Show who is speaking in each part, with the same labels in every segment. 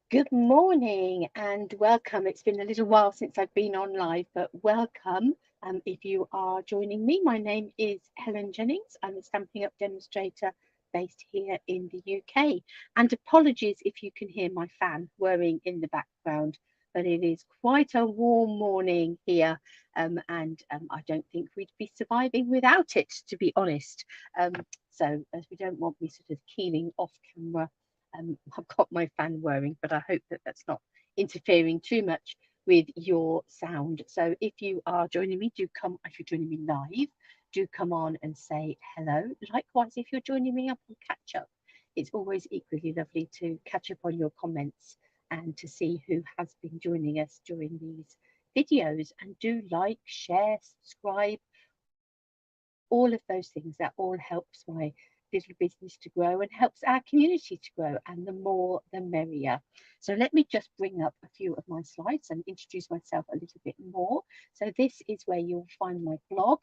Speaker 1: Good morning and welcome. It's been a little while since I've been on live, but welcome. If you are joining me, my name is Helen Jennings. I'm a Stampin' Up demonstrator based here in the UK. And apologies if you can hear my fan whirring in the background, but it is quite a warm morning here. And I don't think we'd be surviving without it, to be honest. So, as we don't want me sort of keeling off camera, I've got my fan whirring, but I hope that that's not interfering too much with your sound. So if you are joining me, do come, if you're joining me live, do come on and say hello. Likewise, if you're joining me up on catch up, it's always equally lovely to catch up on your comments and to see who has been joining us during these videos. And do like, share, subscribe, all of those things. That all helps my little business to grow and helps our community to grow, and the more the merrier. So let me just bring up a few of my slides and introduce myself a little bit more. So this is where you'll find my blog,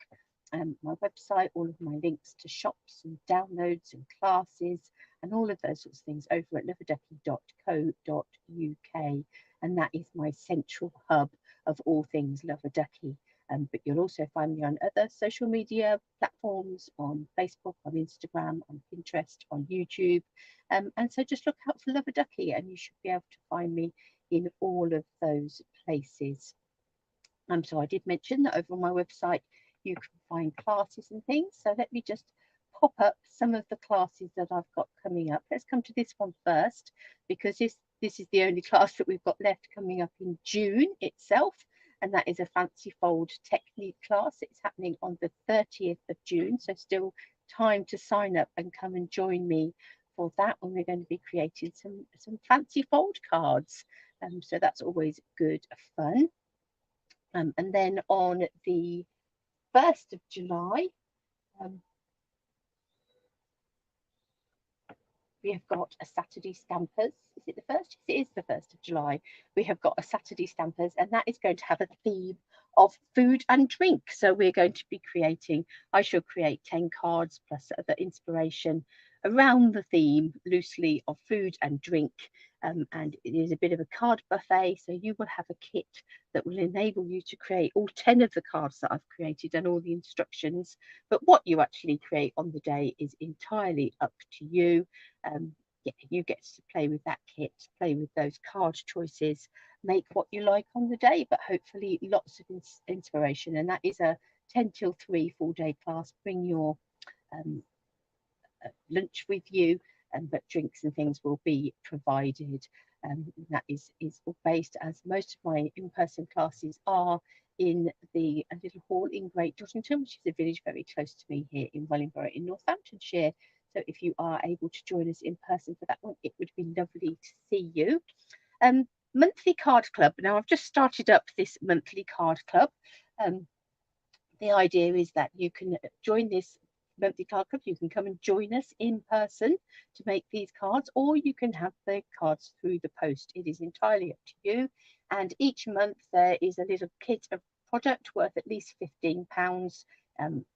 Speaker 1: my website, all of my links to shops and downloads and classes and all of those sorts of things over at loveaduckie.co.uk, and that is my central hub of all things Love-a-Duckie. But you'll also find me on other social media platforms, on Facebook, on Instagram, on Pinterest, on YouTube. And so just look out for Love-a-Duckie and you should be able to find me in all of those places. So I did mention that over on my website, you can find classes and things. So let me just pop up some of the classes that I've got coming up. Let's come to this one first, because this is the only class that we've got left coming up in June itself. And that is a fancy fold technique class. It's happening on the 30th of June. So still time to sign up and come and join me for that, when we're going to be creating some fancy fold cards. So that's always good fun. And then on the 1st of July, um, we have got a Saturday Stampers. Is it the 1st? Yes, it is the 1st of July. We have got a Saturday Stampers, and that is going to have a theme of food and drink. So we're going to be creating, I shall create 10 cards plus other inspiration around the theme loosely of food and drink. And it is a bit of a card buffet. So you will have a kit that will enable you to create all 10 of the cards that I've created and all the instructions. But what you actually create on the day is entirely up to you. Yeah, you get to play with that kit, play with those card choices, make what you like on the day, but hopefully lots of inspiration. And that is a 10 till 3 full day class. Bring your um, lunch with you, but drinks and things will be provided. That is all based, as most of my in-person classes are, in the little hall in Great Dottington, which is a village very close to me here in Wellingborough in Northamptonshire. So if you are able to join us in person for that one, it would be lovely to see you. Um, Monthly card club. Now I've just started up this monthly card club. Um, the idea is that you can join this monthly card club. You can come and join us in person to make these cards, or you can have the cards through the post. It is entirely up to you. And each month there is a little kit of product worth at least £15,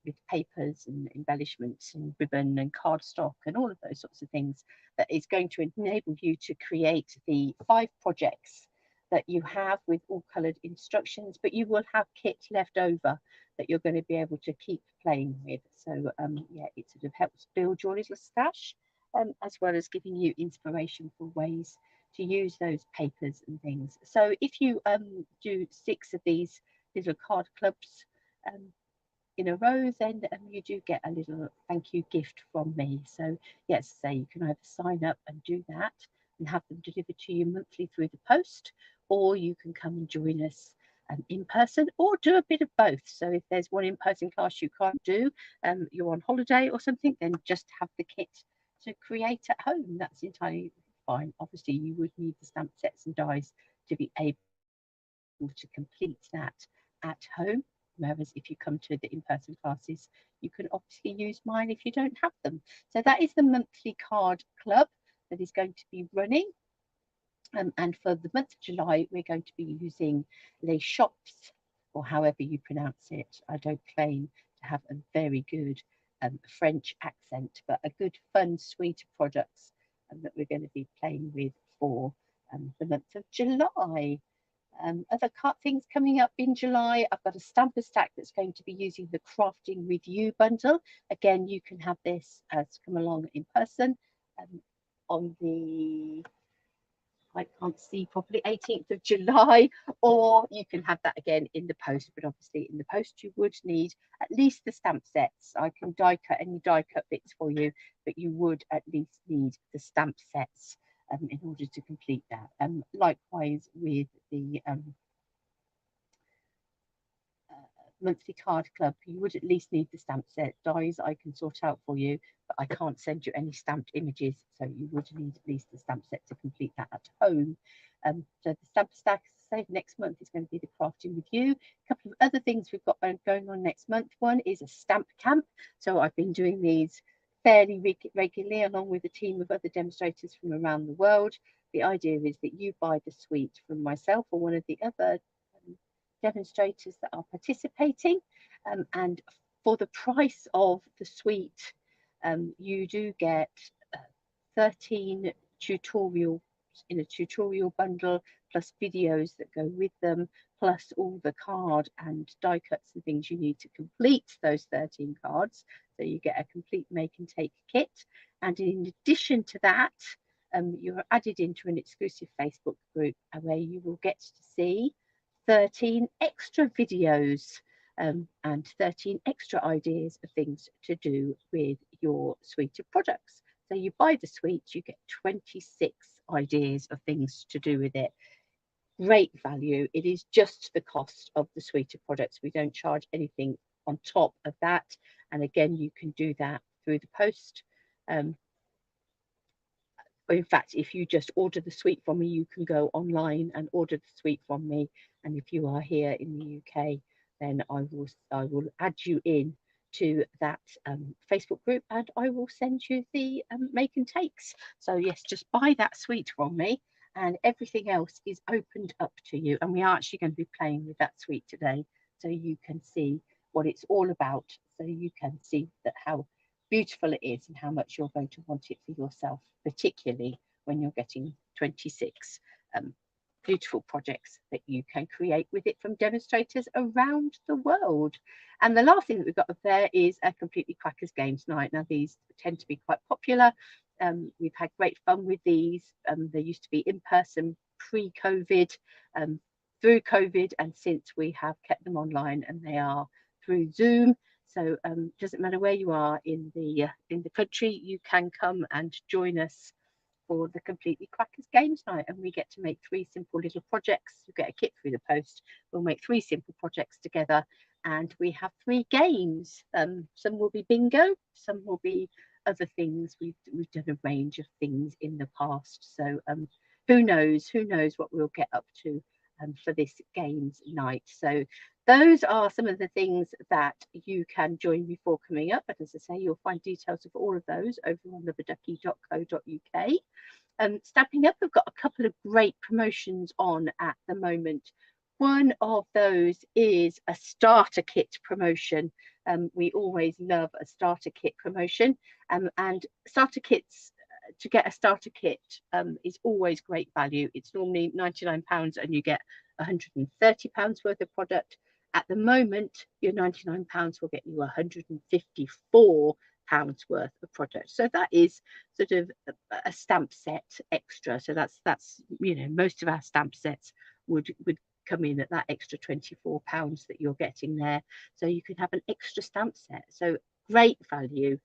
Speaker 1: with papers and embellishments and ribbon and cardstock and all of those sorts of things, that is going to enable you to create the 5 projects that you have with all coloured instructions, but you will have kit left over that you're going to be able to keep playing with. So yeah, it sort of helps build your little stash, as well as giving you inspiration for ways to use those papers and things. So if you do 6 of these little card clubs in a row, then you do get a little thank you gift from me. So yes, say you can either sign up and do that and have them delivered to you monthly through the post, or you can come and join us in person, or do a bit of both. So if there's one in-person class you can't do, you're on holiday or something, then just have the kit to create at home. That's entirely fine. Obviously, you would need the stamp sets and dies to be able to complete that at home. Whereas if you come to the in-person classes, you can obviously use mine if you don't have them. So that is the monthly card club that is going to be running. And for the month of July, we're going to be using Les Shops, or however you pronounce it. I don't claim to have a very good French accent, but a good, fun suite of products that we're going to be playing with for the month of July. Other things coming up in July, I've got a stamper stack that's going to be using the Crafting With You bundle. Again, you can have this come along in person on the, I can't see properly, 18th of July, or you can have that again in the post. But obviously in the post you would need at least the stamp sets. I can die cut any die cut bits for you, but you would at least need the stamp sets in order to complete that. Likewise with the monthly card club, you would at least need the stamp set. Dies I can sort out for you, but I can't send you any stamped images, so you would need at least the stamp set to complete that at home. So the stamp stack, say next month is going to be the Crafting With You. A couple of other things we've got going on next month. One is a stamp camp. So I've been doing these fairly regularly along with a team of other demonstrators from around the world. The idea is that you buy the suite from myself or one of the other demonstrators that are participating, and for the price of the suite, you do get 13 tutorials in a tutorial bundle, plus videos that go with them, plus all the card and die cuts and things you need to complete those 13 cards. So you get a complete make and take kit. And in addition to that, you're added into an exclusive Facebook group where you will get to see 13 extra videos and 13 extra ideas of things to do with your suite of products. So you buy the suite, you get 26 ideas of things to do with it. Great value. It is just the cost of the suite of products. We don't charge anything on top of that. And again, you can do that through the post. In fact, if you just order the suite from me, you can go online and order the suite from me. And if you are here in the UK, then I will add you in to that Facebook group, and I will send you the make and takes. So yes, just buy that suite from me, and everything else is opened up to you. And we are actually going to be playing with that suite today, so you can see what it's all about. So you can see that how beautiful it is and how much you're going to want it for yourself, particularly when you're getting 26 beautiful projects that you can create with it from demonstrators around the world. And the last thing that we've got up there is a Completely Crackers Games Night. Now these tend to be quite popular. We've had great fun with these. They used to be in person pre-COVID, through COVID, and since we have kept them online, and they are through Zoom. So doesn't matter where you are in the country, you can come and join us for the Completely Crackers Games Night, and we get to make 3 simple little projects. You get a kit through the post. We'll make 3 simple projects together, and we have 3 games. Some will be bingo, some will be other things. We've done a range of things in the past, so who knows what we'll get up to for this games night. So those are some of the things that you can join me for coming up. But as I say, you'll find details of all of those over on Love-a-Duckie.co.uk. Stamping up, we've got a couple of great promotions on at the moment. One of those is a starter kit promotion. We always love a starter kit promotion, and starter kits, to get a starter kit is always great value. It's normally £99 and you get £130 worth of product. At the moment, your £99 will get you £154 worth of product. So that is sort of a stamp set extra. So that's you know, most of our stamp sets would come in at that extra £24 that you're getting there. So you can have an extra stamp set. So great value.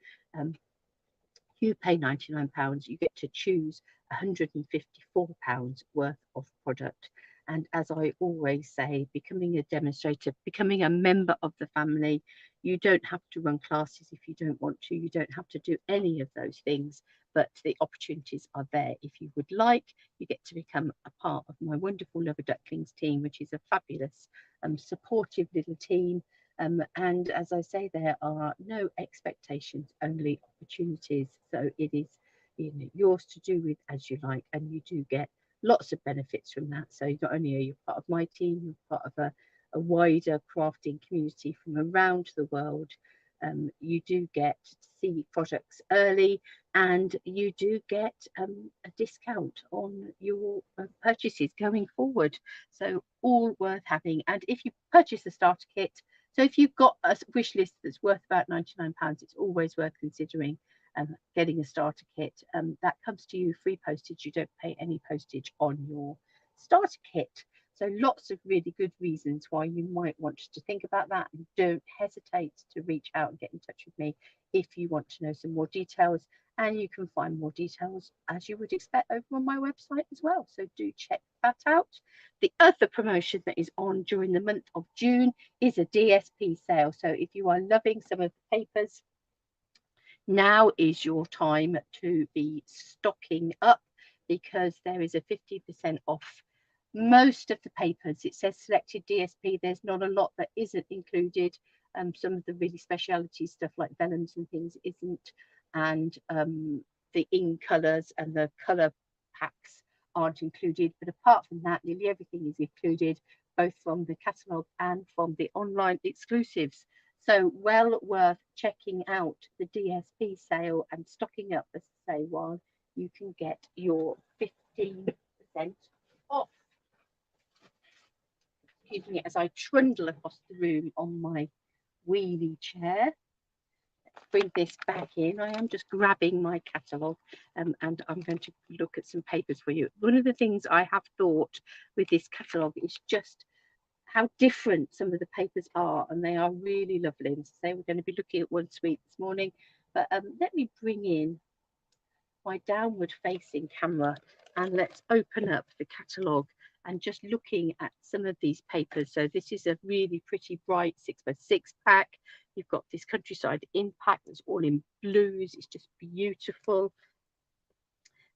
Speaker 1: You pay £99, you get to choose £154 worth of product. And as I always say, becoming a demonstrator, becoming a member of the family, you don't have to run classes if you don't want to. You don't have to do any of those things, but the opportunities are there if you would like. You get to become a part of my wonderful Love-a-Ducklings team, which is a fabulous, supportive little team. And as I say, there are no expectations, only opportunities. So it is, you know, yours to do with as you like, and you do get lots of benefits from that. So not only are you part of my team, you're part of a wider crafting community from around the world. you do get to see products early, and you do get a discount on your purchases going forward. So all worth having. And if you purchase a starter kit, so if you've got a wish list that's worth about £99, it's always worth considering getting a starter kit. That comes to you free postage. You don't pay any postage on your starter kit. So lots of really good reasons why you might want to think about that. And don't hesitate to reach out and get in touch with me if you want to know some more details. And you can find more details, as you would expect, over on my website as well. So do check that out. The other promotion that is on during the month of June is a DSP sale. So if you are loving some of the papers, now is your time to be stocking up, because there is a 50% off most of the papers. It says selected DSP. There's not a lot that isn't included. Some of the really specialty stuff like vellums and things isn't, and the ink colours and the colour packs aren't included. But apart from that, nearly everything is included, both from the catalogue and from the online exclusives. So well worth checking out the DSP sale and stocking up, as I say, while you can get your 15% off. Excuse me as I trundle across the room on my wheelie chair. Let's bring this back in. I am just grabbing my catalogue, and I'm going to look at some papers for you. One of the things I have thought with this catalogue is just how different some of the papers are, and they are really lovely. And so we're going to be looking at one suite this morning, but let me bring in my downward facing camera and let's open up the catalogue and just looking at some of these papers. So this is a really pretty bright 6x6 pack. You've got this countryside in pack that's all in blues. It's just beautiful.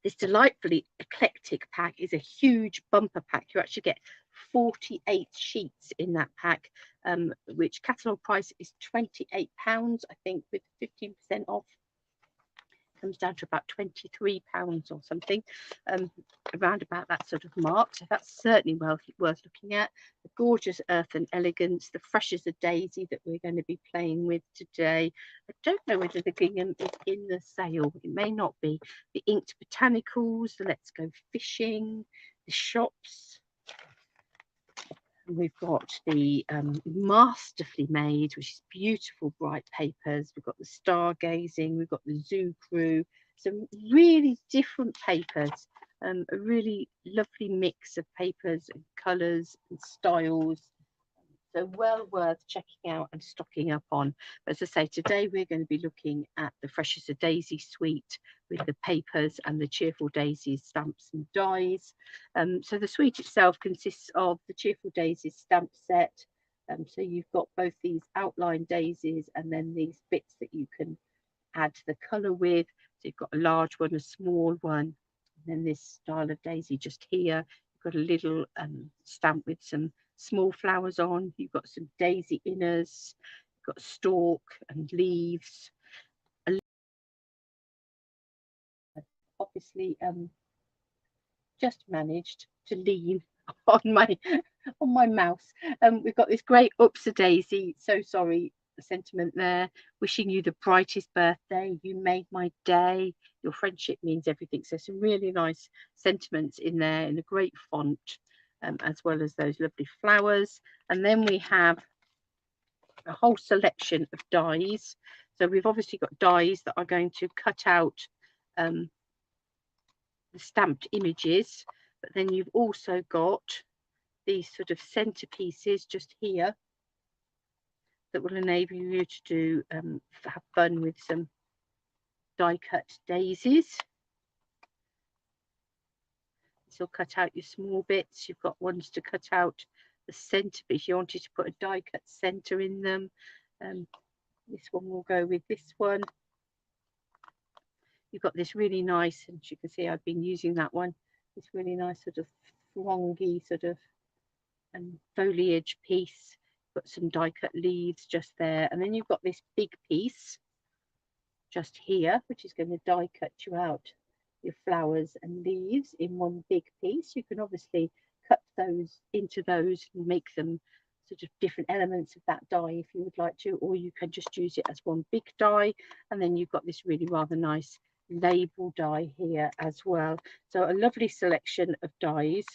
Speaker 1: This delightfully eclectic pack is a huge bumper pack. You actually get 48 sheets in that pack, which catalogue price is £28, I think, with 15% off. Comes down to about £23 or something, around about that sort of mark. So that's certainly worth looking at. The gorgeous Earth and Elegance, the Fresh as a Daisy that we're going to be playing with today. I don't know whether the gingham is in the sale. It may not be. The Inked Botanicals, the Let's Go Fishing, the Shops. We've got the Masterfully Made, which is beautiful bright papers. We've got the Stargazing, we've got the Zoo Crew, some really different papers, a really lovely mix of papers and colours and styles. So well worth checking out and stocking up on. But as I say, today we're going to be looking at the Fresh as a Daisy suite with the papers and the Cheerful Daisies stamps and dies. So the suite itself consists of the Cheerful Daisies stamp set. So you've got both these outline daisies and then these bits that you can add the colour with. So you've got a large one, a small one, and then this style of daisy just here. You've got a little stamp with some small flowers on. You've got some daisy inners, you've got stalk and leaves. Obviously just managed to lean on my mouse. We've got this great Oops a Daisy, so sorry sentiment there. Wishing you the brightest birthday, you made my day, your friendship means everything. So some really nice sentiments in there in a great font, as well as those lovely flowers. And then we have a whole selection of dies. So we've obviously got dies that are going to cut out the stamped images, but then you've also got these sort of centerpieces just here that will enable you to do have fun with some die cut daisies. This will cut out your small bits. You've got ones to cut out the center piece. You wanted to put a die cut center in them. This one will go with this one. You've got this really nice, and as you can see, I've been using that one. This really nice sort of frongy sort of foliage piece. Got some die cut leaves just there, and then you've got this big piece just here, which is going to die cut you out your flowers and leaves in one big piece. You can obviously cut those into those and make them sort of different elements of that die if you would like to, or you can just use it as one big die. And then you've got this really rather nice label die here as well. So a lovely selection of dies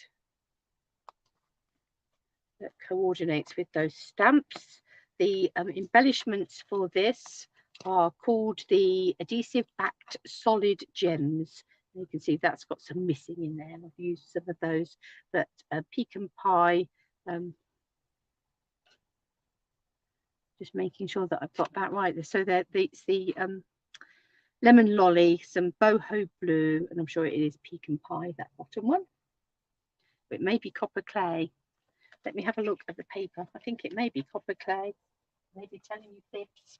Speaker 1: that coordinates with those stamps. The embellishments for this are called the adhesive backed solid gems. You can see that's got some missing in there. I've used some of those, but pecan pie, just making sure that I've got that right. So it's the lemon lolly, some boho blue, and I'm sure it is pecan pie, that bottom one. It may be copper clay. Let me have a look at the paper. I think it may be copper clay. Maybe telling you fibs.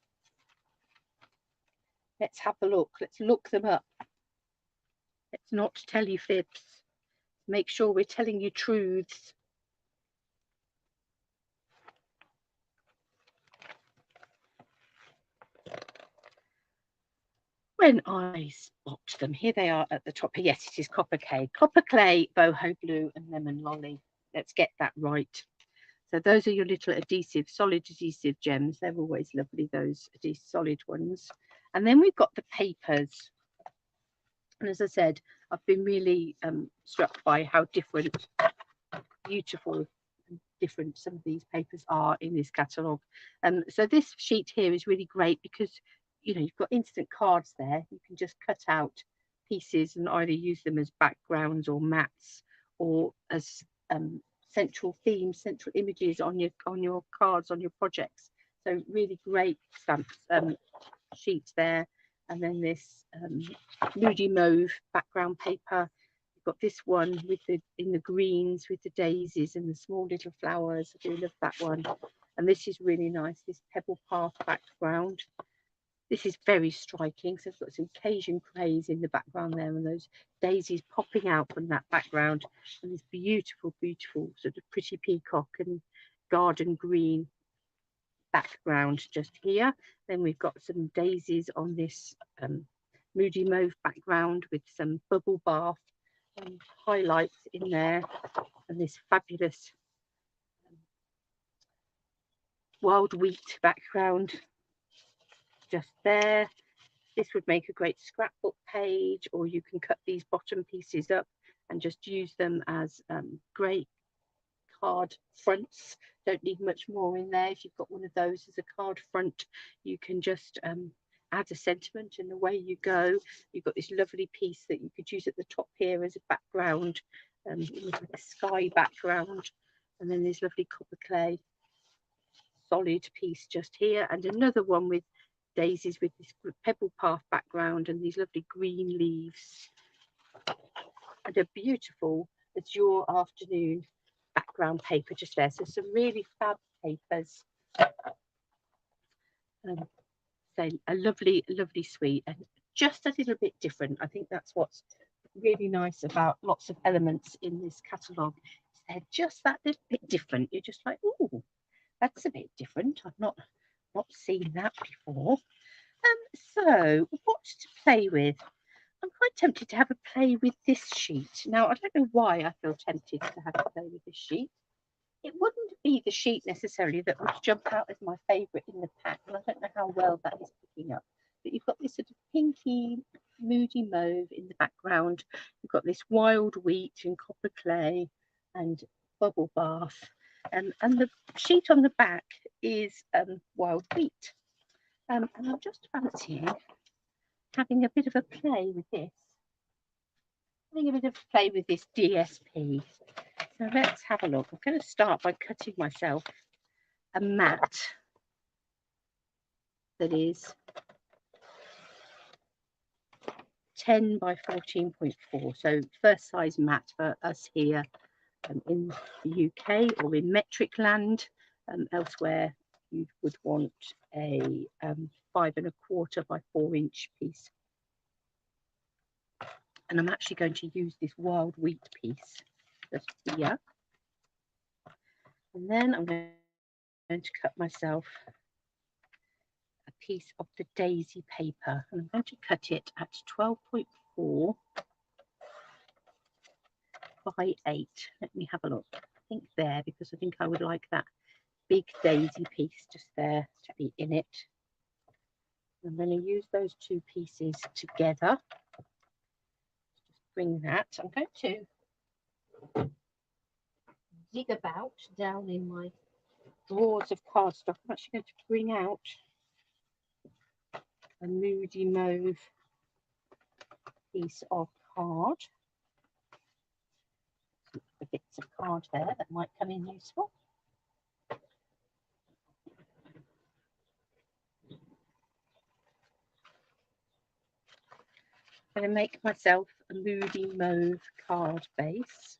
Speaker 1: Let's have a look. Let's look them up. Let's not tell you fibs. Make sure we're telling you truths. When I spot them, here they are at the top. Yes, it is copper clay, boho blue, and lemon lolly. Let's get that right. So those are your little adhesive, solid adhesive gems. They're always lovely, those solid ones. And then we've got the papers. And as I said, I've been really struck by how different, beautiful, and different some of these papers are in this catalogue. So this sheet here is really great because, you know, you've got instant cards there. You can just cut out pieces and either use them as backgrounds or mats or as central themes, central images on your cards, on your projects. So really great stamps sheet there. And then this moody mauve background paper. You've got this one with in the greens with the daisies and the small little flowers. I do love that one. And this is really nice, this pebble path background. This is very striking. So it's got some Cajun craze in the background there and those daisies popping out from that background. And this beautiful, beautiful sort of pretty peacock and garden green background just here. Then we've got some daisies on this moody mauve background with some bubble bath highlights in there, and this fabulous wild wheat background just there. This would make a great scrapbook page, or you can cut these bottom pieces up and just use them as great card fronts. Don't need much more in there. If you've got one of those as a card front, you can just add a sentiment and away you go. You've got this lovely piece that you could use at the top here as a background, with a sky background, and then this lovely copper clay solid piece just here, and another one with daisies with this pebble path background and these lovely green leaves, and a beautiful azure afternoon background paper just there. So some really fab papers. So a lovely, lovely suite, and just a little bit different. I think that's what's really nice about lots of elements in this catalogue. They're just that little bit different. You're just like, oh, that's a bit different. I've not seen that before. So what to play with? I'm quite tempted to have a play with this sheet. Now, I don't know why I feel tempted to have a play with this sheet. It wouldn't be the sheet necessarily that would jump out as my favourite in the pack, and I don't know how well that is picking up. But you've got this sort of pinky, moody mauve in the background. You've got this wild wheat and copper clay and bubble bath. And the sheet on the back is wild wheat. And I'm just fancying having a bit of a play with this. Having a bit of a play with this DSP. So let's have a look. I'm going to start by cutting myself a mat that is 10 by 14.4. So first size mat for us here in the UK or in metric land. Elsewhere you would want a 5 1/4 by 4-inch piece. And I'm actually going to use this wild wheat piece just here. And then I'm going to cut myself a piece of the daisy paper, and I'm going to cut it at 12.4 by 8. Let me have a look. I think there, because I think I would like that big daisy piece just there to be in it. I'm going to use those two pieces together. Just bring that. I'm going to dig about down in my drawers of cardstock. I'm actually going to bring out a Moody Mauve piece of card. The bits of card there that might come in useful. I'm going to make myself a Moody Mauve card base.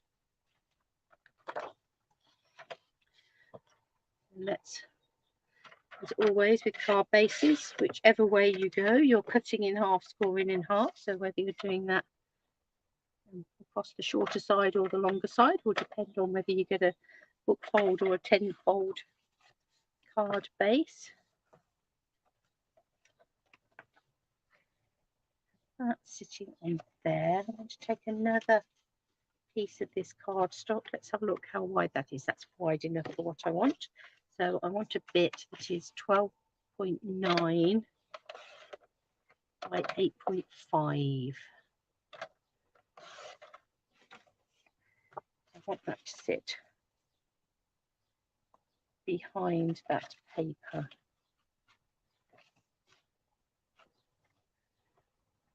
Speaker 1: Let's, as always with card bases, whichever way you go, you're cutting in half, scoring in half. So whether you're doing that across the shorter side or the longer side will depend on whether you get a book fold or a 10-fold card base. That's sitting on there. I'm going to take another piece of this cardstock. Let's have a look how wide that is. That's wide enough for what I want. So I want a bit that is 12.9 by 8.5. I want that to sit behind that paper.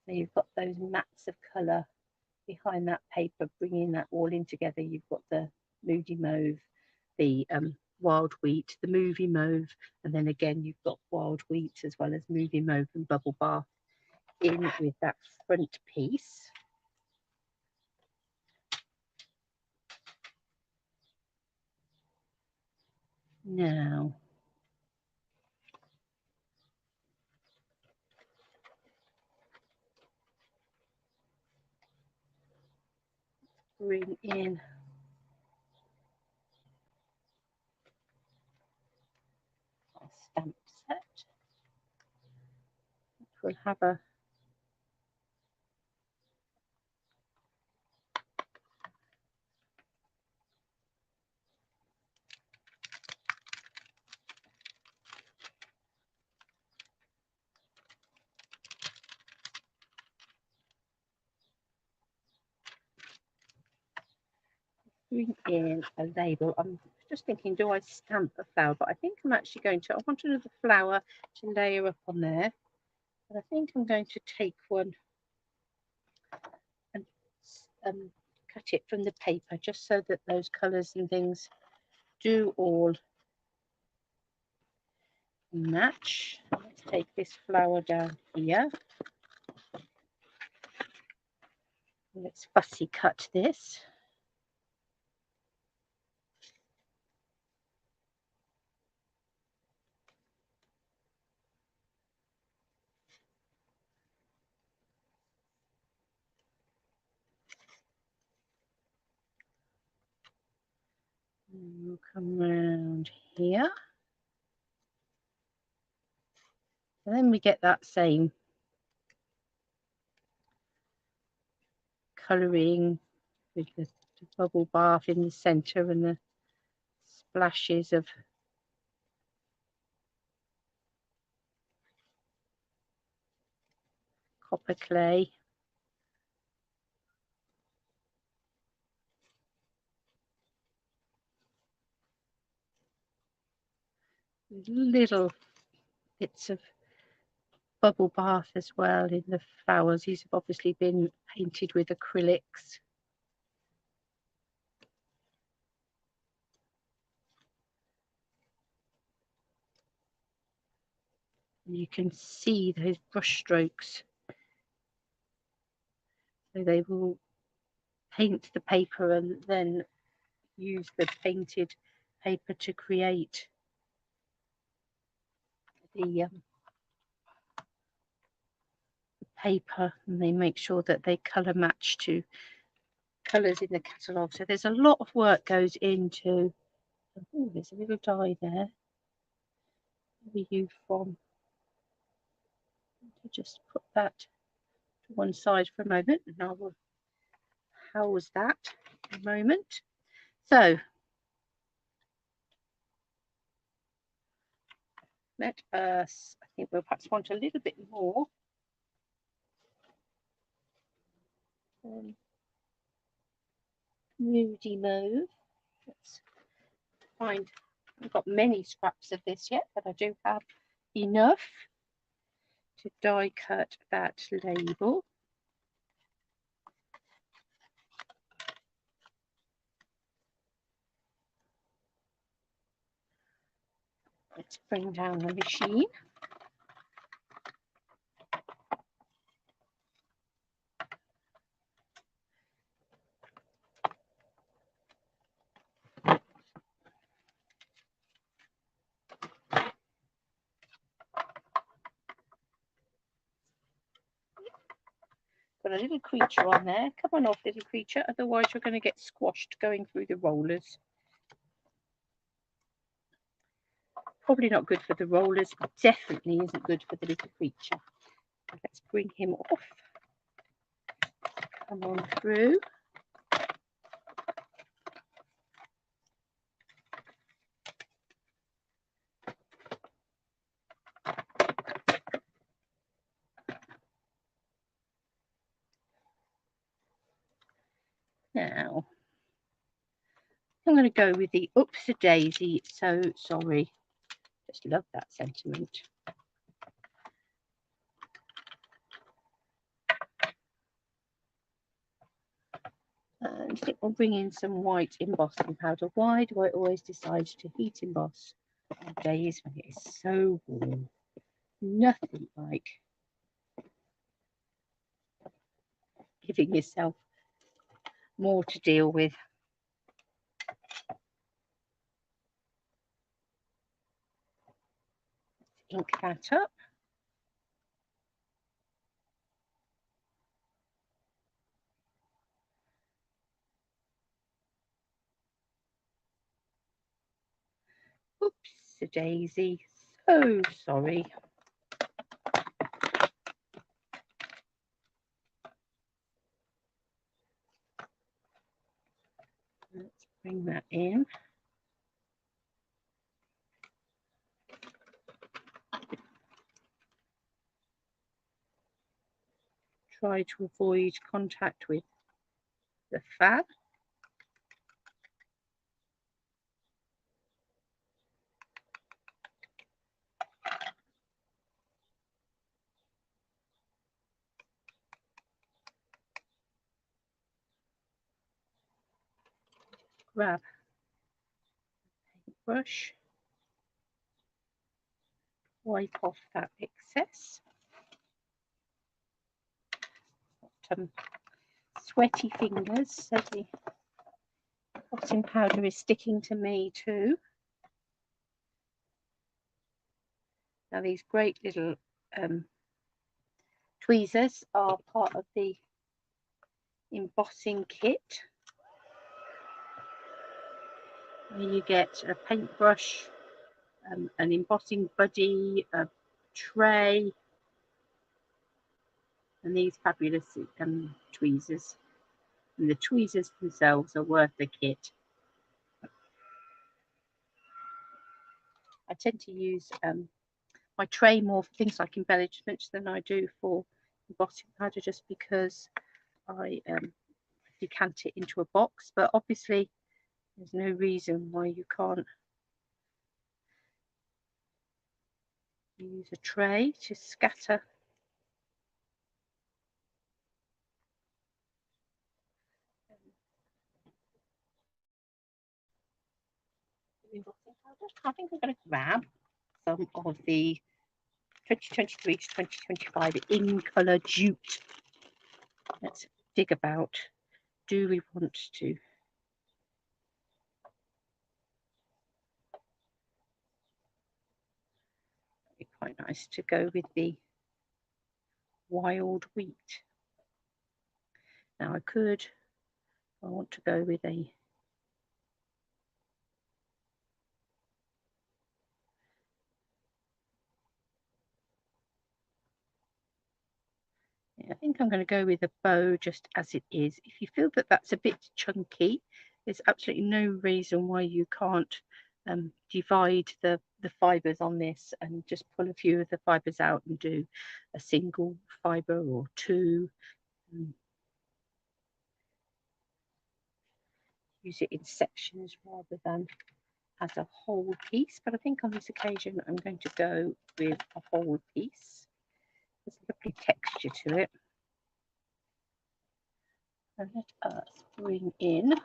Speaker 1: So you've got those mats of colour behind that paper, bringing that all in together. You've got the Moody Mauve, the wild wheat, the movie mauve, and then again you've got wild wheat as well as movie mauve and bubble bath in with that front piece. Now, bring in our stamp set. We'll have a bring in a label. I'm just thinking, do I stamp a flower? But I think I'm actually going to, I want another flower to layer up on there. But I think I'm going to take one and cut it from the paper just so that those colours and things do all match. Let's take this flower down here. Let's fussy cut this. And we'll come round here. And then we get that same colouring with the bubble bath in the centre and the splashes of copper clay. Little bits of bubble bath as well in the flowers. These have obviously been painted with acrylics. And you can see those brush strokes. So they will paint the paper and then use the painted paper to create the paper, and they make sure that they colour match to colours in the catalogue. So there's a lot of work goes into. Oh, there's a little die there. Where are you from? Just put that to one side for a moment, and I will house that in a moment. So let us, I think we'll perhaps want a little bit more. Moody mauve. Let's find, I've got many scraps of this yet, but I do have enough to die cut that label. Let's bring down the machine. Got a little creature on there. Come on off, little creature, otherwise you're going to get squashed going through the rollers. Probably not good for the rollers, definitely isn't good for the little creature. Let's bring him off. Come on through. Now, I'm going to go with the Oops-a-Daisy, So Sorry. Just love that sentiment. And I think we'll bring in some white embossing powder. Why do I always decide to heat emboss on days when it is so warm? Nothing like giving yourself more to deal with. Ink that up. Oops-a-daisy, so sorry. Let's bring that in. Try to avoid contact with the fab. Grab a paintbrush, wipe off that excess. Sweaty fingers, so the potting powder is sticking to me too. Now these great little tweezers are part of the embossing kit. Where you get a paintbrush, an embossing buddy, a tray, and these fabulous tweezers. And the tweezers themselves are worth the kit. I tend to use my tray more for things like embellishments than I do for embossing powder, just because I decant it into a box. But obviously there's no reason why you can't use a tray to scatter I think I'm going to grab some of the 2023 to 2025 in colour jute. Let's dig about. Do we want to? It'd be quite nice to go with the wild wheat. Now I want to go with a I think I'm going to go with a bow just as it is. If you feel that that's a bit chunky, there's absolutely no reason why you can't divide the fibres on this and just pull a few of the fibres out and do a single fibre or two. Use it in sections rather than as a whole piece, but I think on this occasion I'm going to go with a whole piece. There's a lovely texture to it. And let us bring in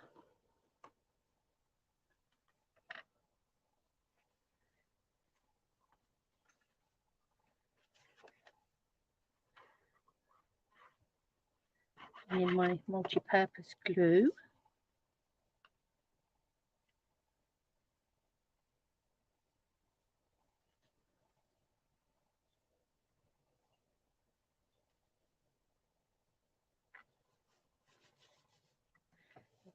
Speaker 1: my multi-purpose glue.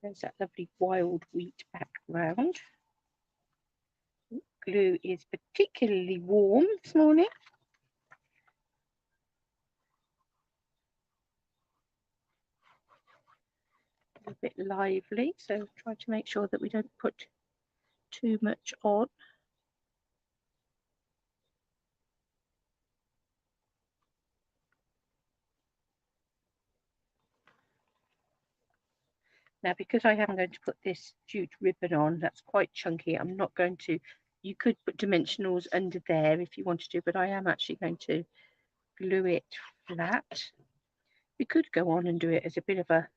Speaker 1: There's that lovely wild wheat background. Glue is particularly warm this morning. A bit lively, so try to make sure that we don't put too much on. Now, because I am going to put this jute ribbon on, that's quite chunky, I'm not going to, you could put dimensionals under there if you wanted to, but I am actually going to glue it flat. We could go on and do it as a bit of a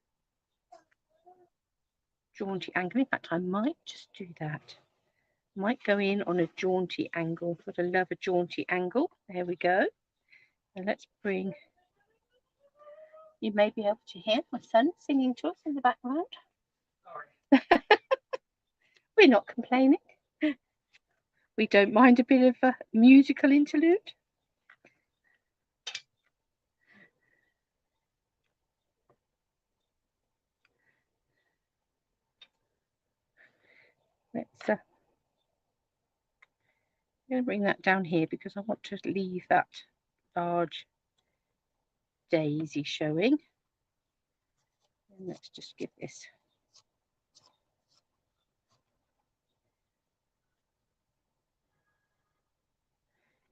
Speaker 1: jaunty angle. In fact, I might just do that. Might go in on a jaunty angle, but I love a jaunty angle. There we go. And let's bring, you may be able to hear my son singing to us in the background. We're not complaining. We don't mind a bit of a musical interlude. Let's I'm going to bring that down here because I want to leave that large daisy showing. And let's just give this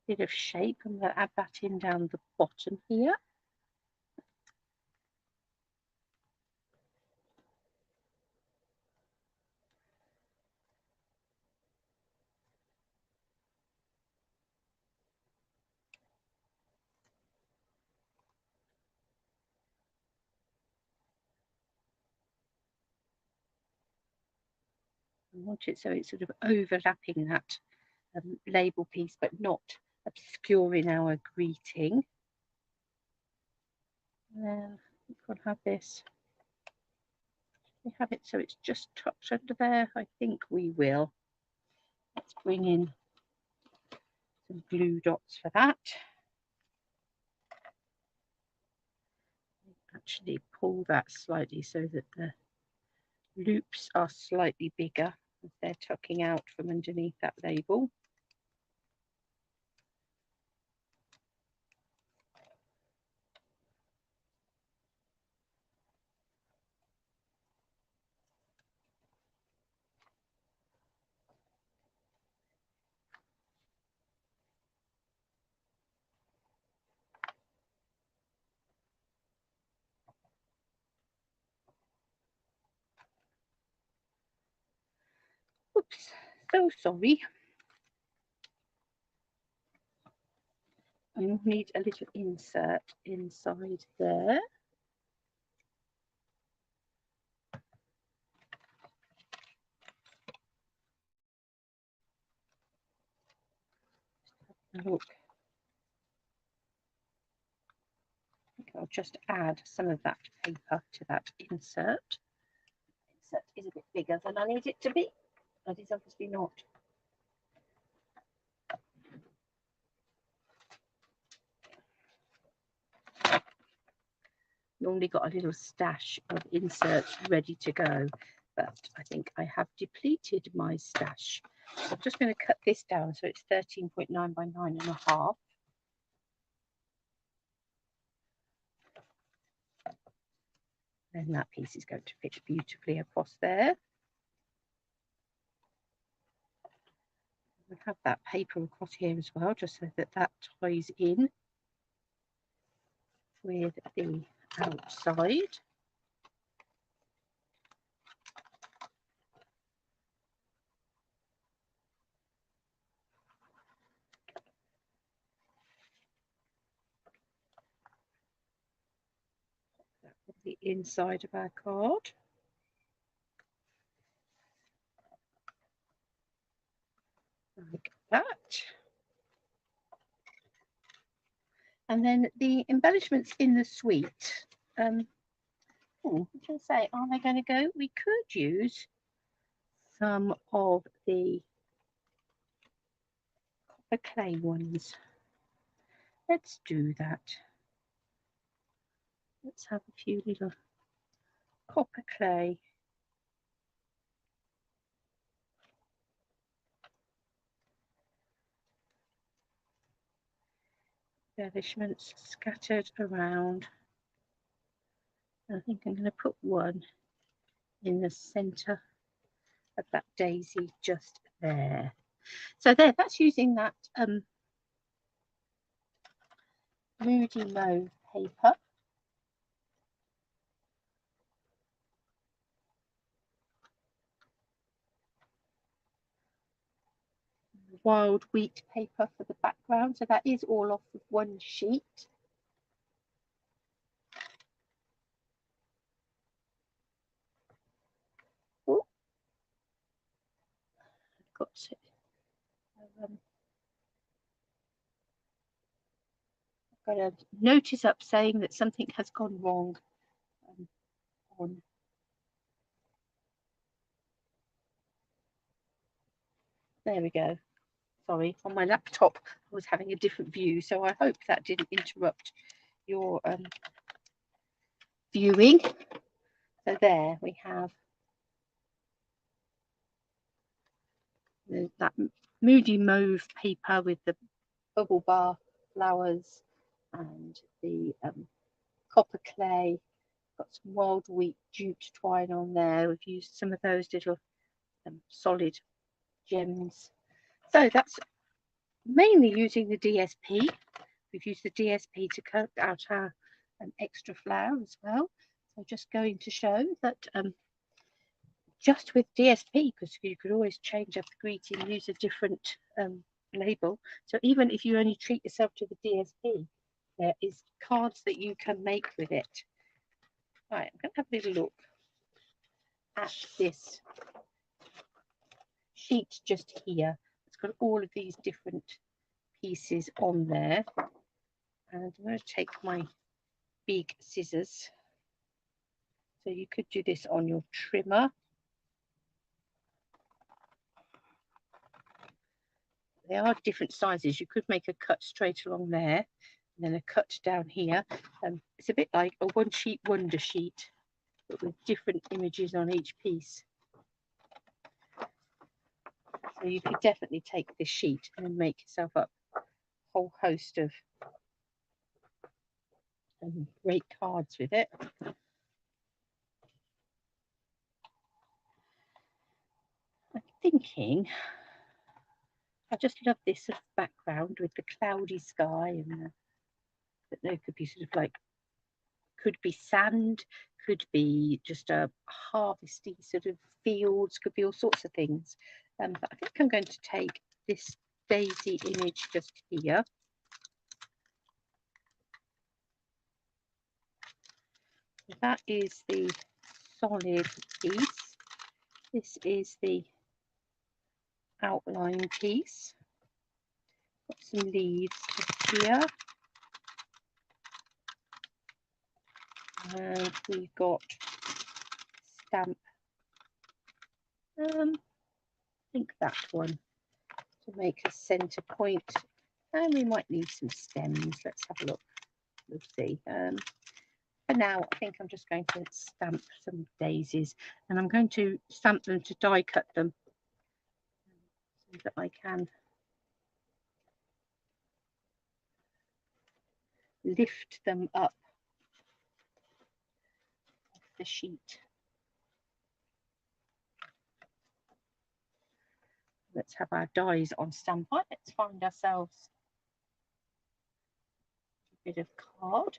Speaker 1: bit of shape. I'm going to add that in down the bottom here. I want it so it's sort of overlapping that label piece, but not obscuring our greeting. And then we can have this. We have it so it's just tucked under there. I think we will. Let's bring in some glue dots for that. Actually pull that slightly so that the loops are slightly bigger as they're tucking out from underneath that label. Oops, so sorry. I need a little insert inside there. Look. I'll just add some of that paper to that insert. Insert is a bit bigger than I need it to be, but it's obviously not. Normally got a little stash of inserts ready to go, but I think I have depleted my stash. So I'm just going to cut this down so it's 13.9 by 9.5. Then that piece is going to fit beautifully across there. We have that paper across here as well, just so that that ties in with the outside. The inside of our card. Like that. And then the embellishments in the suite. I'm going to say, are they going to go? We could use some of the copper clay ones. Let's do that. Let's have a few little copper clay. Embellishments scattered around. I think I'm going to put one in the centre of that daisy just there. So there, that's using that Moody Mauve paper. Wild wheat paper for the background, so that is all off of one sheet. Oh, I've got it. I've got a notice up saying that something has gone wrong on. There we go. Sorry, on my laptop I was having a different view, so I hope that didn't interrupt your viewing. So there we have that Moody Mauve paper with the bubble bar flowers and the copper clay. Got some wild wheat jute twine on there. We've used some of those little solid gems. So that's mainly using the DSP. We've used the DSP to cut out our extra flower as well. So just going to show that just with DSP, because you could always change up the greeting, use a different label. So even if you only treat yourself to the DSP, there is cards that you can make with it. Right, I'm going to have a little look at this sheet just here. It's got all of these different pieces on there. And I'm going to take my big scissors. So you could do this on your trimmer. There are different sizes. You could make a cut straight along there and then a cut down here. It's a bit like a one sheet wonder sheet, but with different images on each piece. So you could definitely take this sheet and make yourself up a whole host of great cards with it. I'm thinking, I just love this sort of background with the cloudy sky and but there could be sort of like, could be sand, could be just a harvesty sort of fields, could be all sorts of things. But I think I'm going to take this daisy image just here. So that is the solid piece. This is the outline piece. Got some leaves just here. And we've got stamp. I think that one to make a centre point. And we might need some stems. Let's have a look. We'll see. For now, I think I'm just going to stamp some daisies, and I'm going to stamp them to die cut them so that I can lift them up off the sheet. Let's have our dies on standby. Let's find ourselves a bit of card.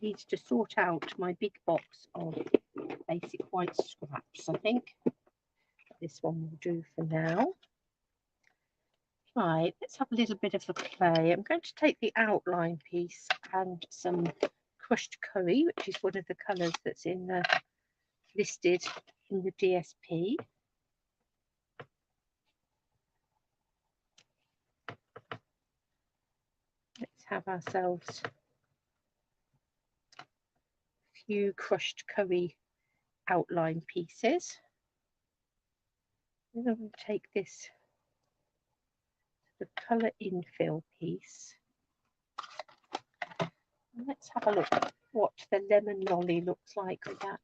Speaker 1: Needs to sort out my big box of basic white scraps, I think. This one will do for now. Right, let's have a little bit of the clay. I'm going to take the outline piece and some crushed curry, which is one of the colours that's in the listed in the DSP. Let's have ourselves a few crushed curry outline pieces. Then I'm going to take this the colour infill piece. And let's have a look at what the lemon lolly looks like with that.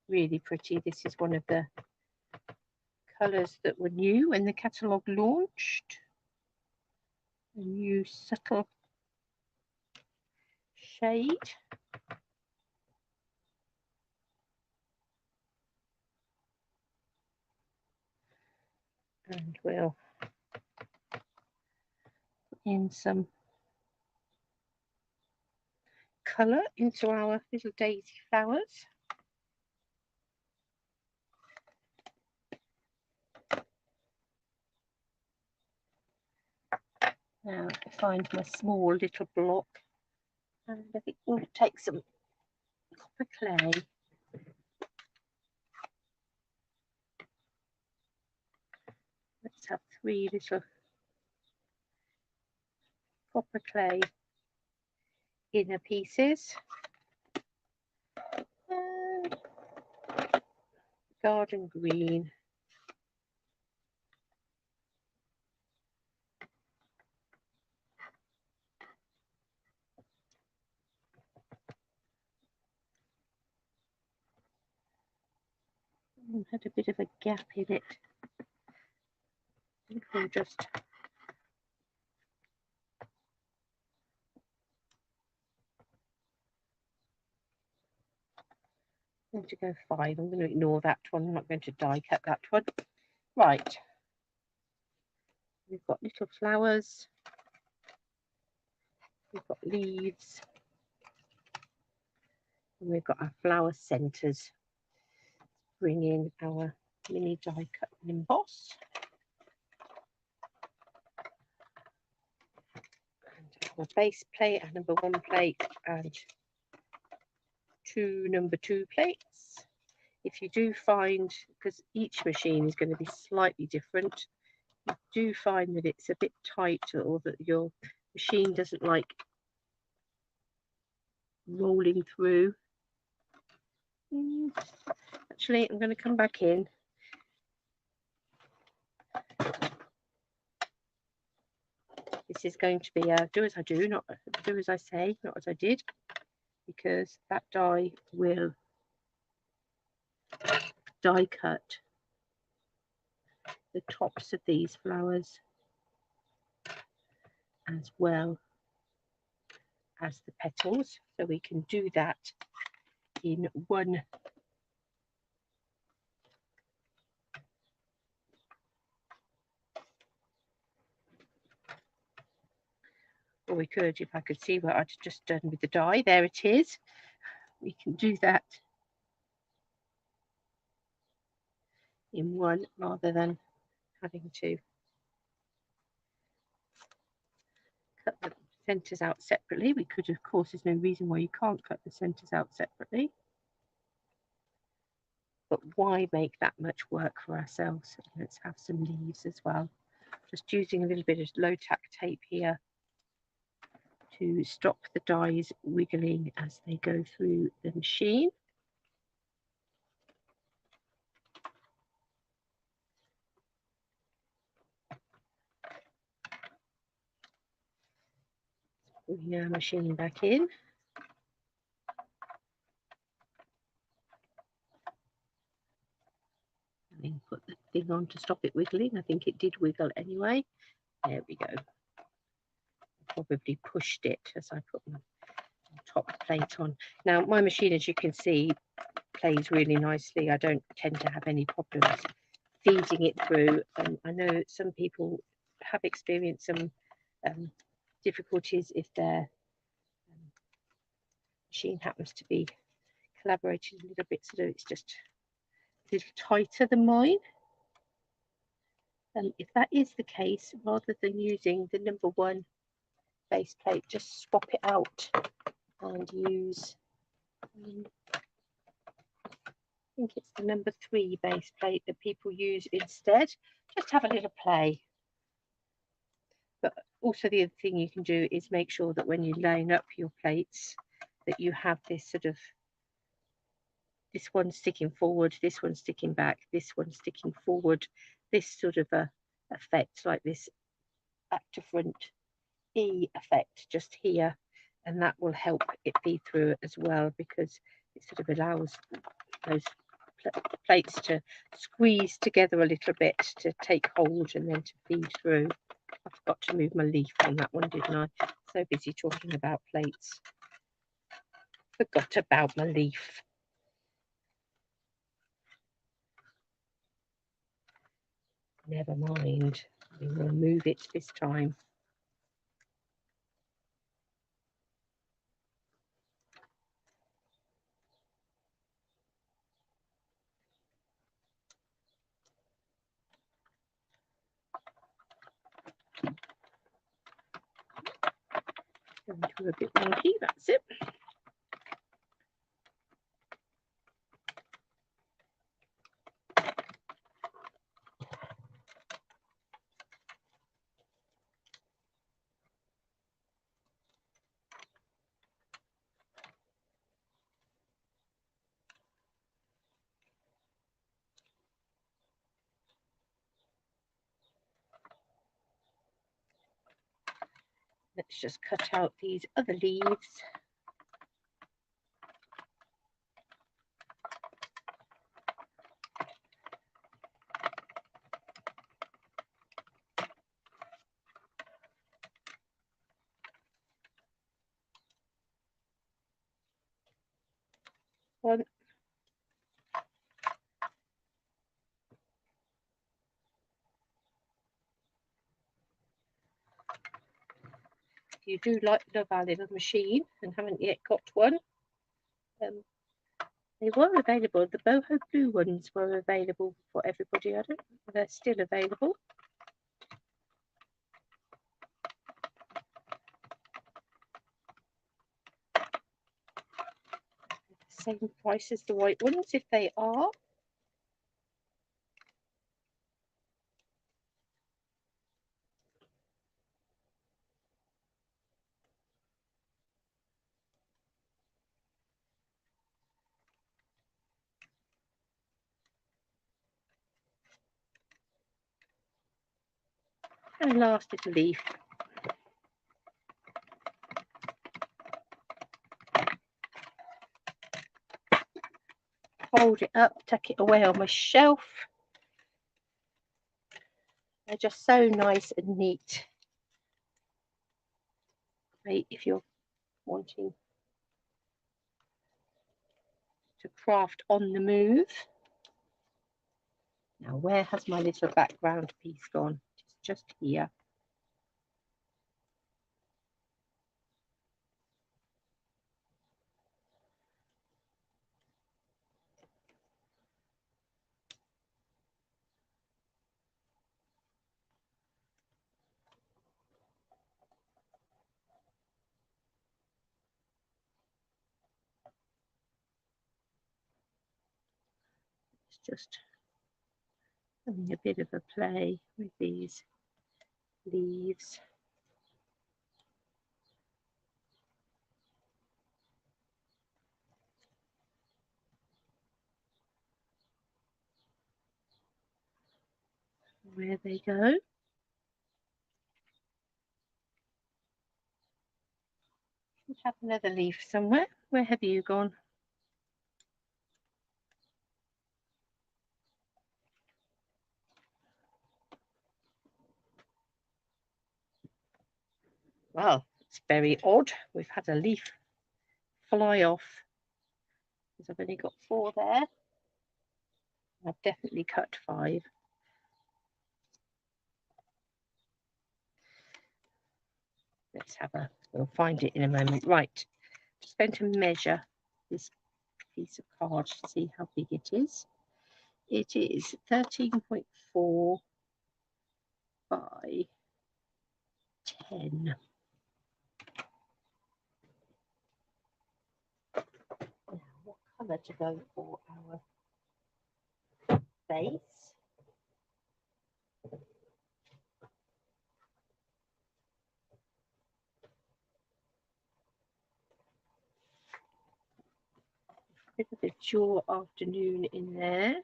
Speaker 1: Really pretty. This is one of the colours that were new when the catalogue launched. A new subtle shade. And we'll put in some colour into our little daisy flowers. Now I find my small little block, and I think we'll take some copper clay. Let's have 3 little copper clay inner pieces. And garden green. Had a bit of a gap in it. I think we'll just going to go 5. I'm going to ignore that one. I'm not going to die cut that one. Right. We've got little flowers. We've got leaves. And we've got our flower centres. Bring in our mini die cut and emboss. And our base plate, our number 1 plate, and 2 number 2 plates. If you do find, because each machine is going to be slightly different, you do find that it's a bit tight or that your machine doesn't like rolling through. Actually, I'm going to come back in. This is going to be a do as I do, not do as I say, not as I did, because that die will die cut the tops of these flowers as well as the petals, so we can do that in one or we could, if I could see what I'd just done with the die. There it is. We can do that in one rather than having to cut the centres out separately. We could, of course, there's no reason why you can't cut the centres out separately. But why make that much work for ourselves? Let's have some leaves as well. Just using a little bit of low tack tape here to stop the dies wiggling as they go through the machine. Bring our machine back in. and put the thing on to stop it wiggling. I think it did wiggle anyway. There we go. Probably pushed it as I put my top plate on. Now my machine, as you can see, plays really nicely. I don't tend to have any problems feeding it through. I know some people have experienced some difficulties if their machine happens to be collaborated a little bit, so it's just a little tighter than mine. And if that is the case, rather than using the number 1 base plate, just swap it out and use I think it's the number 3 base plate that people use instead. Just have a little play. But also the other thing you can do is make sure that when you're laying up your plates that you have this sort of, this one sticking forward, this one sticking back, this one sticking forward, this sort of a effect, like this back to front E effect just here, and that will help it feed through as well, because it sort of allows those plates to squeeze together a little bit to take hold and then to feed through. I forgot to move my leaf on that one, didn't I? So busy talking about plates. Forgot about my leaf. Never mind. We will move it this time. Going to a bit wonky, that's it. Let's just cut out these other leaves. One. If you do like our little machine and haven't yet got one, they were available. The boho blue ones were available for everybody. I don't know if they're still available. Same price as the white ones if they are. And last little leaf. Fold it up, tuck it away on my shelf. They're just so nice and neat. Great if you're wanting to craft on the move. Now, where has my little background piece gone? It's just here. It's just having a bit of a play with these leaves. Where they go. We have another leaf somewhere. Where have you gone? Well, it's very odd. We've had a leaf fly off because I've only got 4 there. I've definitely cut 5. Let's have a, we'll find it in a moment. Right, just going to measure this piece of card to see how big it is. It is 13.4 by 10. Now, what colour to go for our base? Bit of a jaw afternoon in there.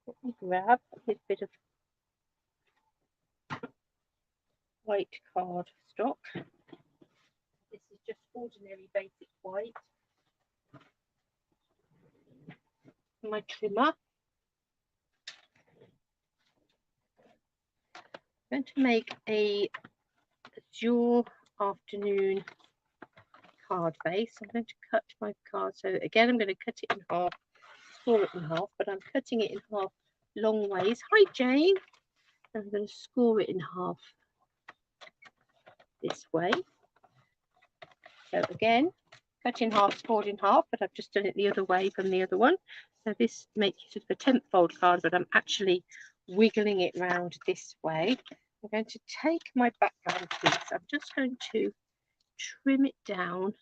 Speaker 1: Let me grab a little bit of white card stock. This is just ordinary basic white. My trimmer. I'm going to make a Azure afternoon card base. I'm going to cut my card. So again, I'm going to cut it in half, score it in half, but I'm cutting it in half long ways. Hi, Jane. I'm going to score it in half this way. So again, cut in half, scored in half, but I've just done it the other way from the other one. So this makes it a 10th fold card, but I'm actually wiggling it round this way. I'm going to take my background piece. I'm just going to trim it down.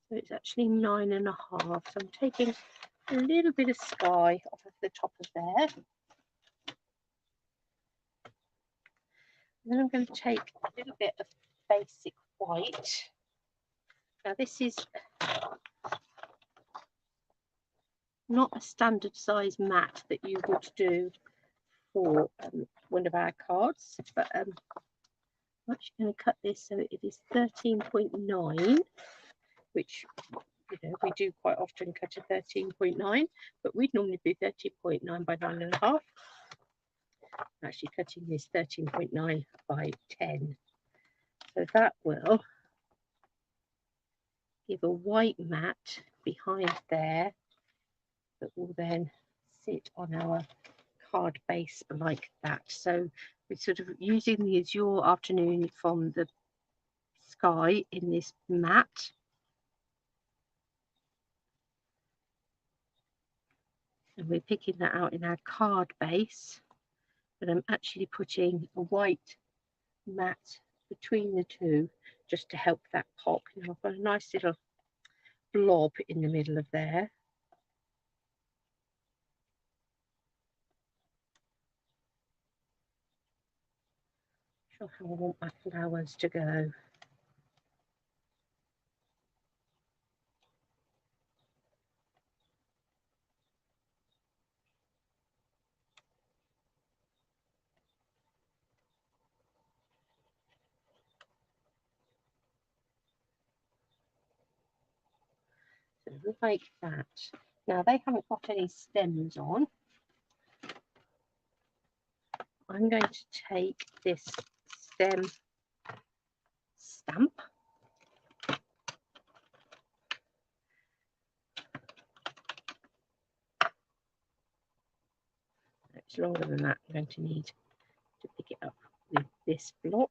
Speaker 1: So it's actually 9.5. So I'm taking a little bit of sky off of the top of there. And then I'm going to take a little bit of basic white. Now this is not a standard size mat that you would do for one of our cards, but I'm actually going to cut this so it is 13.9, which, you know, we do quite often cut a 13.9, but we'd normally be 13.9 by 9.5. I'm actually cutting this 13.9 by 10. So that will give a white mat behind there that will then sit on our card base like that. So we're sort of using the Azure afternoon from the sky in this mat. And we're picking that out in our card base. But I'm actually putting a white mat between the two just to help that pop. Now I've got a nice little blob in the middle of there. Not sure how I want my flowers to go. So like that. Now they haven't got any stems on. I'm going to take this stem stamp. It's longer than that. I'm going to need to pick it up with this block.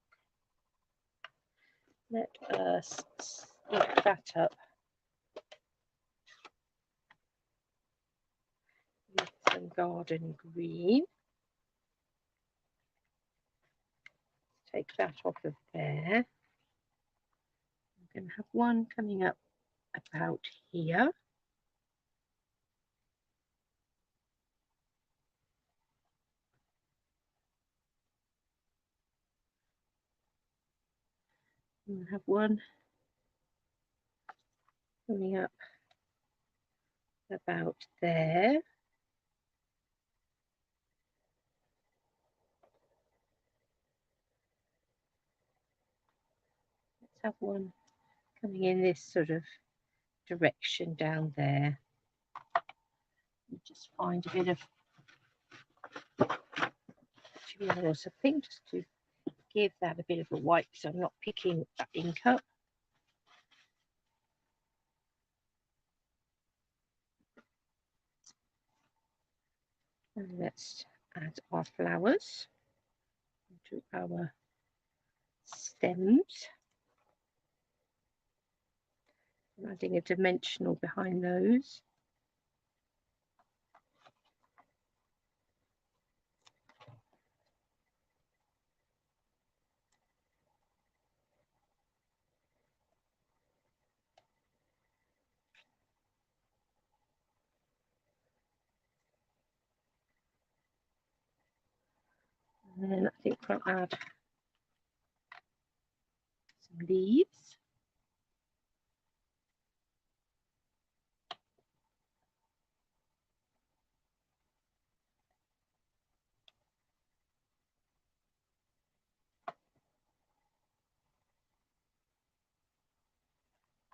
Speaker 1: Let us stick that up with some garden green. Take that off of there. I'm going to have one coming up about here. I'm going to have one coming up about there. Let's have one coming in this sort of direction down there. Just find a bit of or something just to give that a bit of a wipe so I'm not picking that ink up. And let's add our flowers to our stems. I'm adding a dimensional behind those. And then I think we'll add some leaves.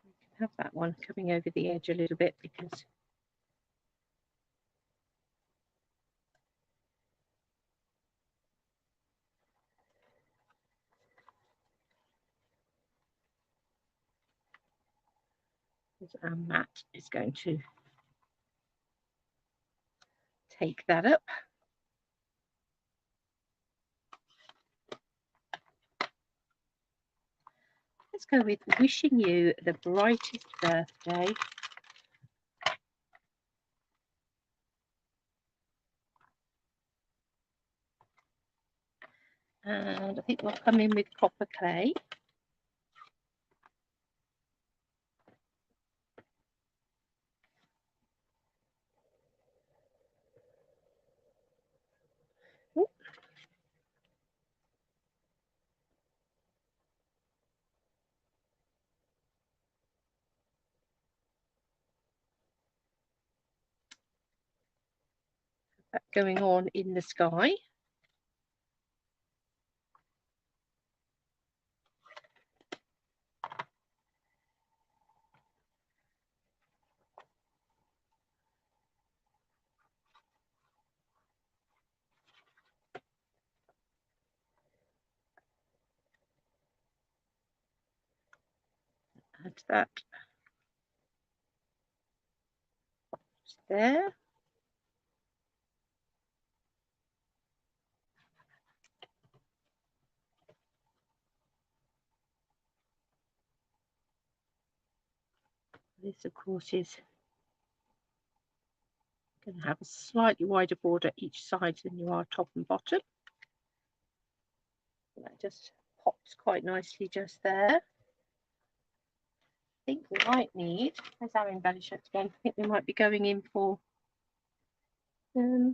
Speaker 1: We can have that one coming over the edge a little bit because our mat is going to take that up. Let's go with wishing you the brightest birthday. And I think we'll come in with copper clay. That going on in the sky. Add that just there. This, of course, is going to have a slightly wider border each side than you are top and bottom. That just pops quite nicely just there. I think we might need, there's our embellishments again, I think we might be going in for, I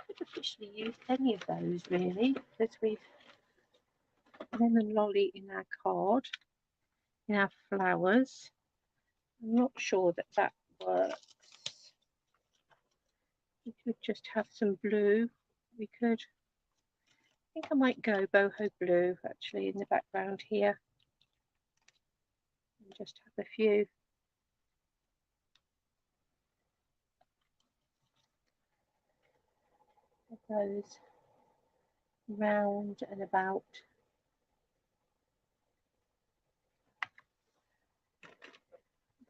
Speaker 1: could officially use any of those really, because we've lemon lolly in our card, in our flowers. I'm not sure that that works. We could just have some blue. We could, I think I might go boho blue actually in the background here. And just have a few. Of those round and about.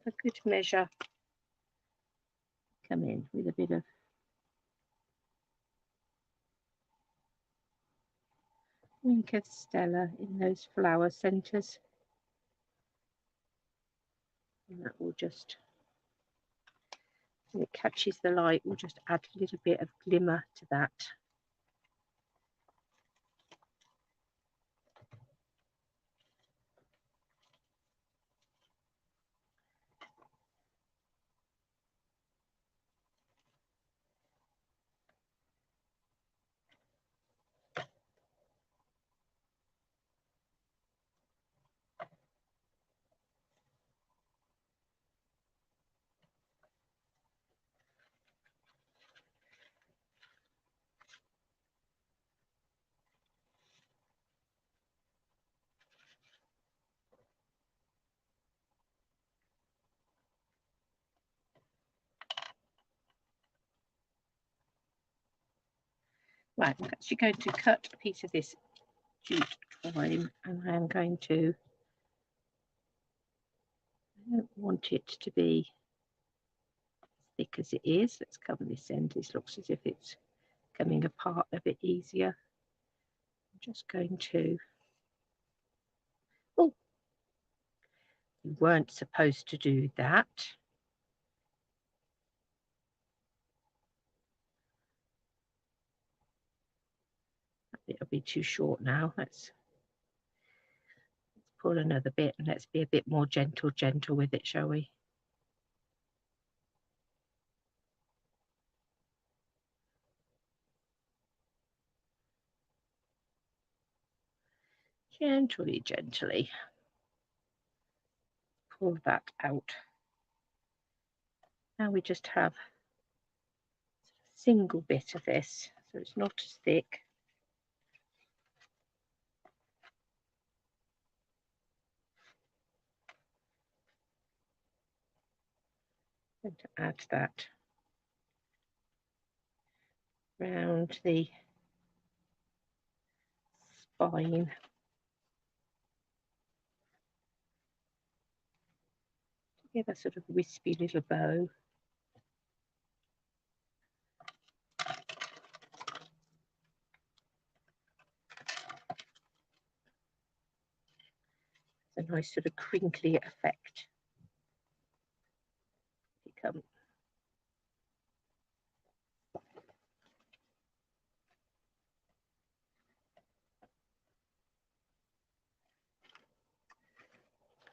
Speaker 1: A good measure. Come in with a bit of wink of Stella in those flower centres. And that will just, when it catches the light, we'll just add a little bit of glimmer to that. Right, I'm actually going to cut a piece of this jute twine, and I am going to, I don't want it to be as thick as it is. Let's cover this end. This looks as if it's coming apart a bit easier. I'm just going to, oh, you weren't supposed to do that. It'll be too short now. Let's pull another bit, and let's be a bit more gentle with it, shall we? Gently pull that out. Now we just have a single bit of this, so it's not as thick. I'm going to add that round the spine. Give a sort of wispy little bow. It's a nice sort of crinkly effect. Become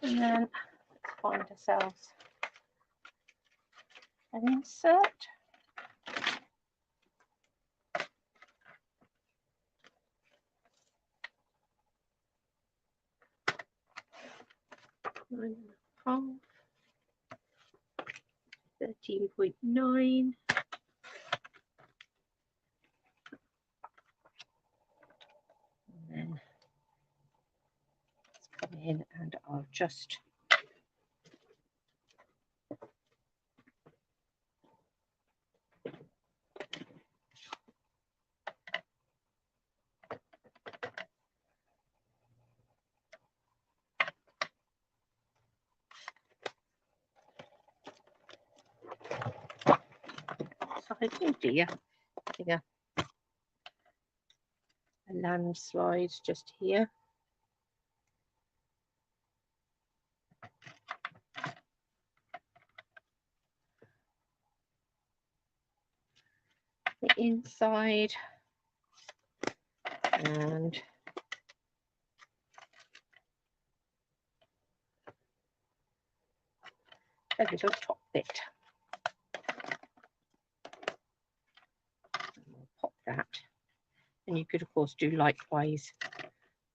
Speaker 1: and then let's find ourselves an insert. Nine and a half, 13.9. And then let's come in and I'll just oh dear, I think a landslide just here. The inside and a little top bit. We'll pop that, and you could of course do likewise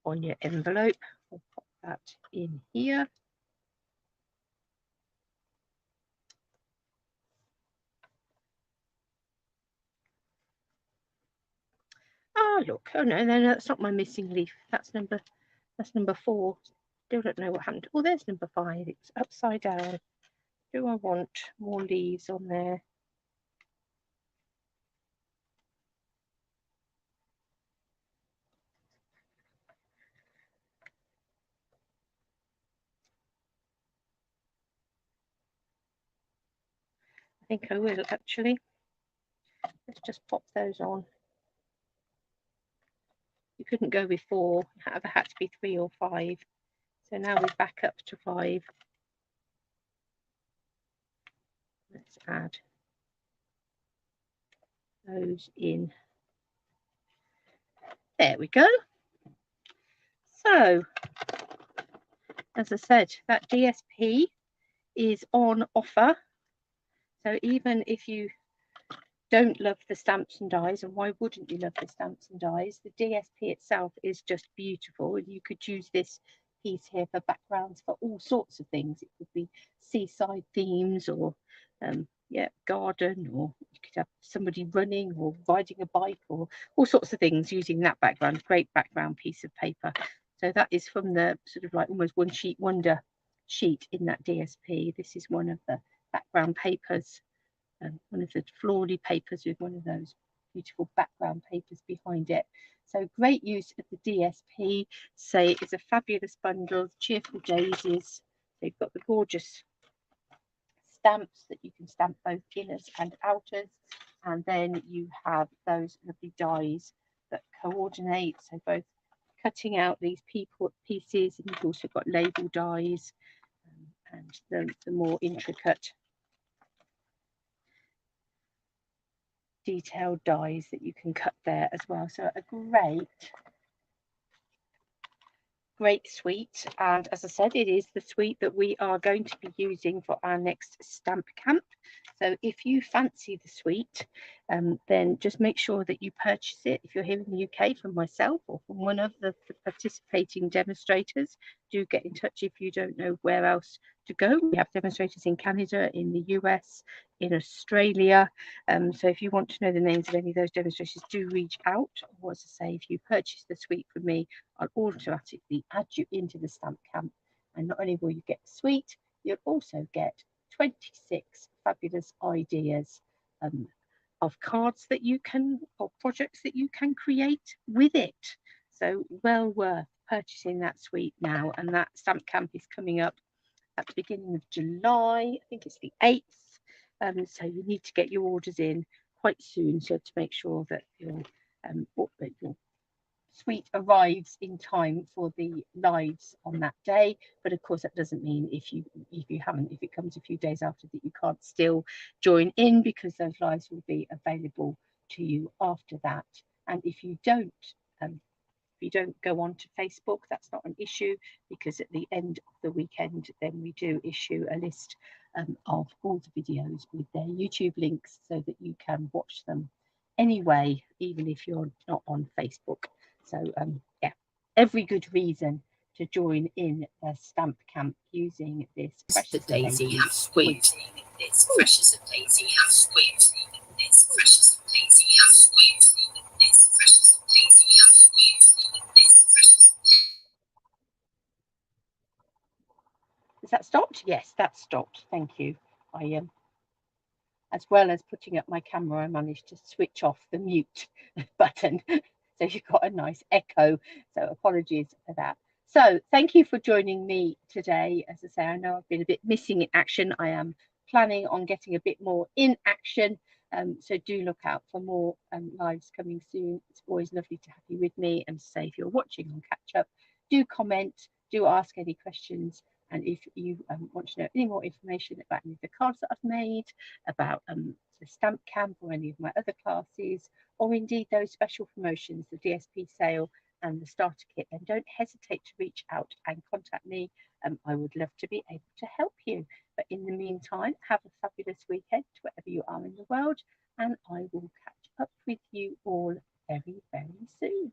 Speaker 1: on your envelope. We'll pop that in here. Ah, look, oh no, that's not my missing leaf. That's number 4. Still don't know what happened. Oh, there's number 5. It's upside down. Do I want more leaves on there? I think I will actually. Let's just pop those on. You couldn't go with 4. It either had to be 3 or 5. So now we're back up to 5. Let's add those in. There we go. So, as I said, that DSP is on offer. So even if you don't love the stamps and dies, and why wouldn't you love the stamps and dies, the DSP itself is just beautiful. You could use this piece here for backgrounds for all sorts of things. It could be seaside themes, or yeah, garden, or you could have somebody running or riding a bike, or all sorts of things using that background. Great background piece of paper. So that is from the sort of like almost one sheet wonder sheet in that DSP. This is one of the background papers, one of the florally papers with one of those beautiful background papers behind it. So great use of the DSP. Say it's a fabulous bundle, cheerful daisies. So you've got the gorgeous stamps that you can stamp both inners and outers, and then you have those lovely dies that coordinate, so both cutting out these pieces, and you've also got label dies, and the more intricate detailed dies that you can cut there as well. So a great suite, and as I said, it is the suite that we are going to be using for our next stamp camp. So if you fancy the suite, then just make sure that you purchase it. If you're here in the UK from myself or from one of the participating demonstrators, do get in touch if you don't know where else to go. We have demonstrators in Canada, in the US, in Australia. So if you want to know the names of any of those demonstrators, do reach out. Or as I say, if you purchase the suite from me, I'll automatically add you into the stamp camp. And not only will you get the suite, you'll also get 26 fabulous ideas of cards that you can, or projects that you can create with it. So well worth purchasing that suite now. And that stamp camp is coming up at the beginning of July. I think it's the 8th. So you need to get your orders in quite soon, so to make sure that your suite arrives in time for the lives on that day. But of course that doesn't mean if it comes a few days after, that you can't still join in, because those lives will be available to you after that. And if you don't go on to Facebook, that's not an issue, because at the end of the weekend then we do issue a list of all the videos with their YouTube links, so that you can watch them anyway, even if you're not on Facebook. So yeah, every good reason to join in the stamp camp using this precious daisy suite. It's precious of daisy suite. It's precious of daisy suite. It's precious of daisy suite. Is that stopped? Yes, that's stopped. Thank you. I as well as putting up my camera, I managed to switch off the mute button. So you've got a nice echo. So apologies for that. So thank you for joining me today. As I say, I know I've been a bit missing in action. I am planning on getting a bit more in action. So do look out for more lives coming soon. It's always lovely to have you with me. And say, if you're watching on catch up, do comment, do ask any questions. And if you want to know any more information about any of the cards that I've made, about the stamp camp or any of my other classes, or indeed those special promotions, the DSP sale and the starter kit, then don't hesitate to reach out and contact me. I would love to be able to help you. But in the meantime, have a fabulous weekend wherever you are in the world, and I will catch up with you all very, very soon.